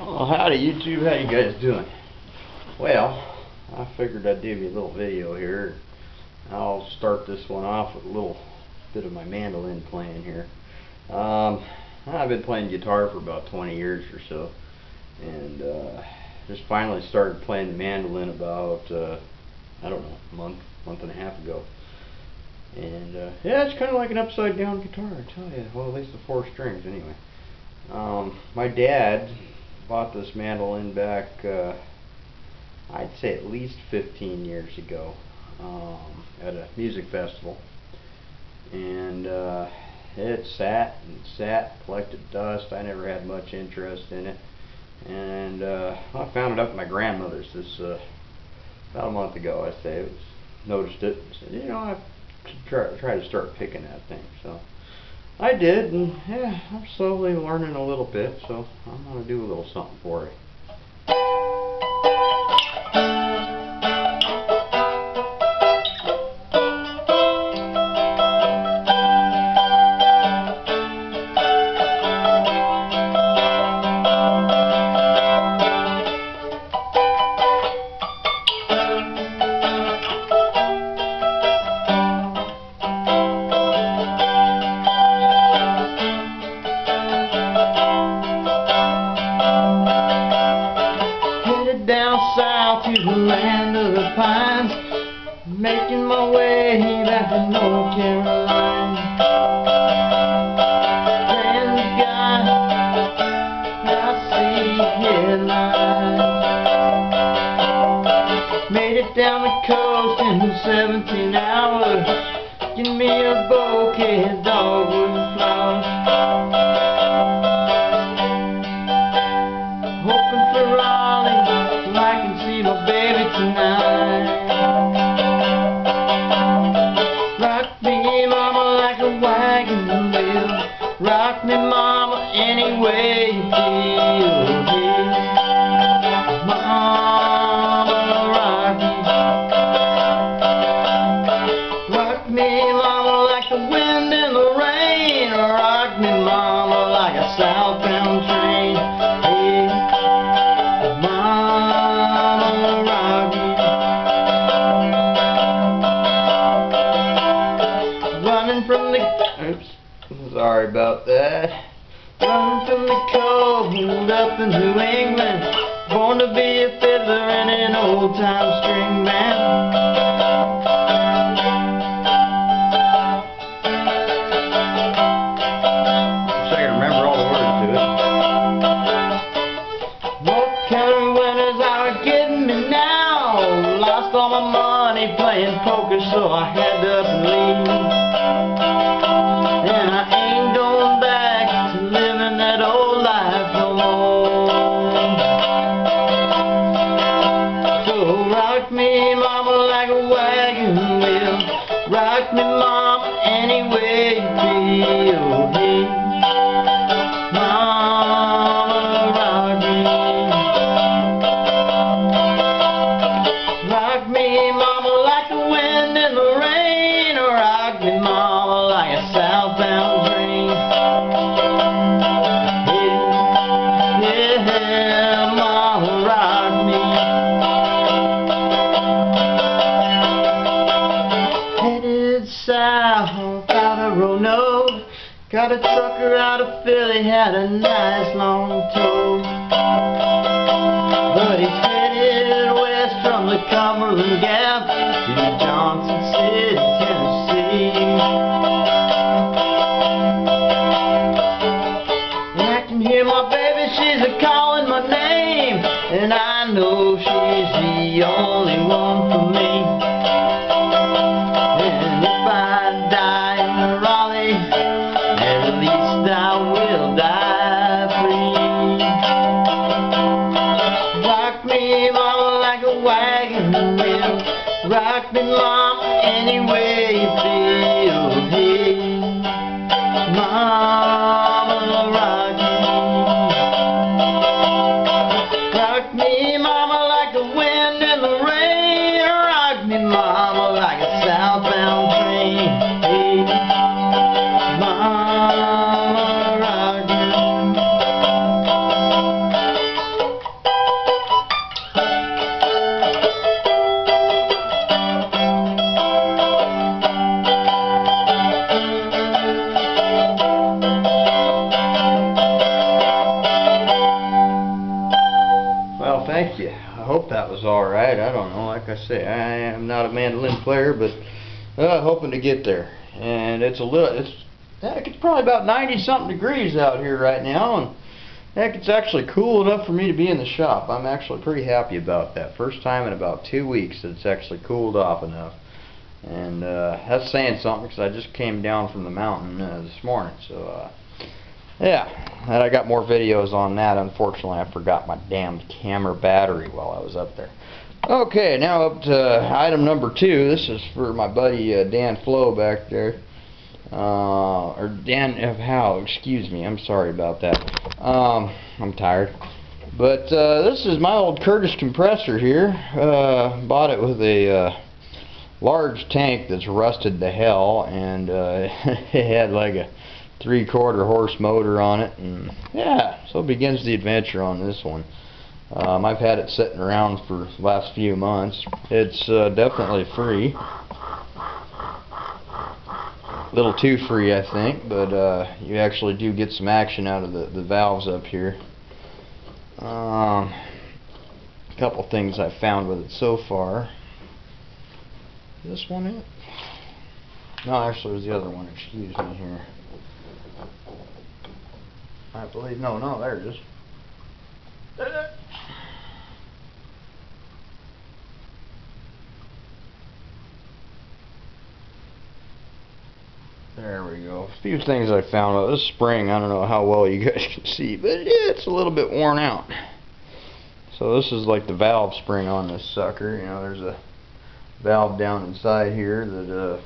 Well, howdy YouTube, how you guys doing? Well, I figured I'd give you a little video here. I'll start this one off with a little bit of my mandolin playing here. I've been playing guitar for about 20 years or so, and just finally started playing the mandolin about, I don't know, a month and a half ago. And yeah, it's kind of like an upside down guitar, I tell you. Well, at least the 4 strings anyway. My dad bought this mandolin back, I'd say at least 15 years ago, at a music festival, and it sat and sat, collected dust. I never had much interest in it, and I found it up at my grandmother's this about a month ago. I say, noticed it, and said, you know, I should try to start picking that thing. So I did, and yeah, I'm slowly learning a little bit, so I'm going to do a little something for it. Down south to the land of the pines, making my way back to North Carolina. Praying to God I see headlines. Made it down the coast in 17 hours. Give me a bouquet of dogwood flowers. Hoping for Raleigh, I can see my baby tonight. Rock me, mama, like a wagon wheel. Rock me, mama, any way you feel. Mama, rock me. Rock me, mama, like the wind and the rain. Rock me, mama, like a southbound train. From the sorry about that. Running from the cold up in New England, born to be a fiddler in an old time string band. Wish I could remember all the words to it. North County winners are getting me now. Lost all my money playing poker, so I had to up and leave. And I ain't going back to living that old life no more. So rock me, mama, like a wagon wheel. Rock me, mama, any way you feel. Hey, mama, rock me. Rock me, mama, like the wind and the rain. Rock me, mama, like a southbound train. Yeah, mama, rock me. Headed south out of Roanoke. Got a trucker out of Philly, had a nice long tow. But he's headed west from the Cumberland Gap to Johnson City, Tennessee. Hear my baby, she's a-calling my name, and I know she's the only one for me. And if I die in Raleigh, at least I will die free. Rock me, mama, like a wagon wheel. Rock me, mama, any way you feel. Hey, mama, rock me. Rock me, mama, like the wind and the rain. Rock me, mama, like a southbound train. Hey, mama, rock me. hope that was alright. I don't know. Like I say, I am not a mandolin player, but hoping to get there. And it's it's probably about 90-something degrees out here right now, and heck, it's actually cool enough for me to be in the shop. I'm actually pretty happy about that. First time in about 2 weeks that it's actually cooled off enough. And that's saying something, because I just came down from the mountain this morning. So yeah, and I got more videos on that. Unfortunately, I forgot my damn camera battery while I was up there. Okay, now up to item number 2. This is for my buddy Dan Flo back there. Or Dan F. Howe, excuse me. I'm sorry about that. I'm tired. But this is my old Curtis compressor here. Bought it with a large tank that's rusted to hell, and it had like a 3/4 horse motor on it, and yeah, so begins the adventure on this one. I've had it sitting around for the last few months. It's definitely free. A little too free, I think, but you actually do get some action out of the valves up here. A couple things I've found with it so far. Is this one it? No, actually it was the other one, excuse me here. I believe, no, there it is. There we go. A few things I found about this spring. I don't know how well you guys can see, but it's a little bit worn out. So this is like the valve spring on this sucker. You know, there's a valve down inside here that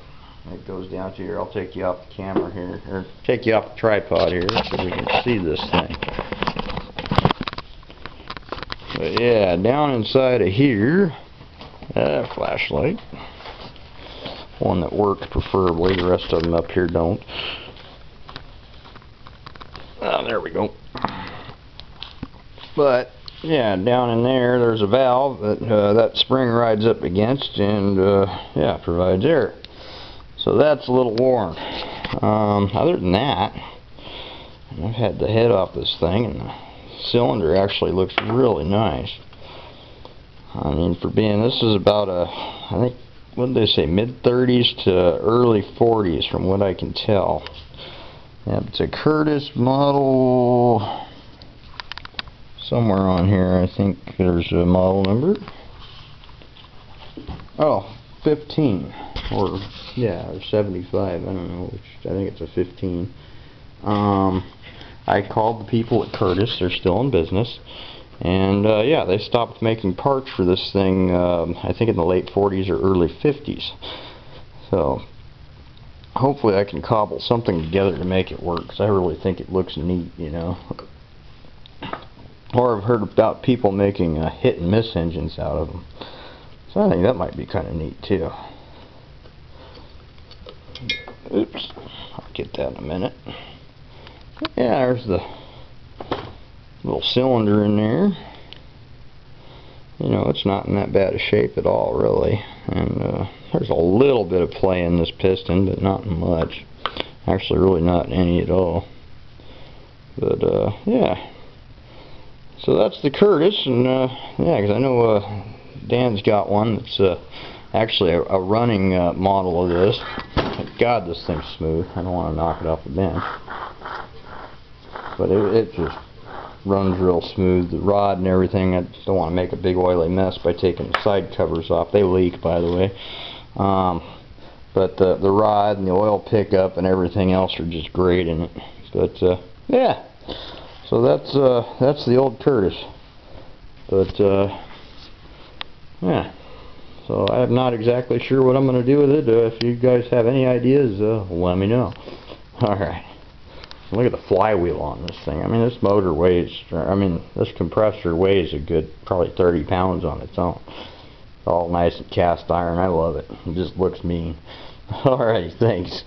it goes down to here. I'll take you off the camera here, or take you off the tripod here so we can see this thing. But yeah, down inside of here, flashlight. One that works preferably, the rest of them up here don't. Oh, there we go. But yeah, down in there, there's a valve that that spring rides up against, and yeah, provides air. So that's a little worn. Other than that, I've had the head off this thing, and the cylinder actually looks really nice. I mean, for being, this is about I think, what did they say, mid-30s to early 40s from what I can tell. Yeah, it's a Curtis model. Somewhere on here, I think there's a model number. Oh, 15. Or, yeah, or 75. I don't know which. I think it's a 15. I called the people at Curtis. They're still in business. And yeah, they stopped making parts for this thing, I think in the late 40s or early 50s. So hopefully I can cobble something together to make it work, because I really think it looks neat, you know. Or I've heard about people making hit and miss engines out of them. So I think that might be kind of neat too. Oops, I'll get that in a minute. Yeah, there's the little cylinder in there. You know, it's not in that bad a shape at all, really. And there's a little bit of play in this piston, but not much. Actually, really not any at all. But yeah. So that's the Curtis, and yeah, because I know Dan's got one that's actually a running model of this. God, this thing's smooth. I don't want to knock it off the bench. But it just runs real smooth. The rod and everything, I just don't want to make a big oily mess by taking the side covers off. They leak, by the way. But the rod and the oil pickup and everything else are just great in it. But yeah, so that's the old Curtis. But yeah, so I'm not exactly sure what I'm going to do with it. If you guys have any ideas, let me know. Alright. Look at the flywheel on this thing. I mean, this motor weighs, this compressor weighs a good probably 30 pounds on its own. It's all nice and cast iron. I love it. It just looks mean. Alright, thanks.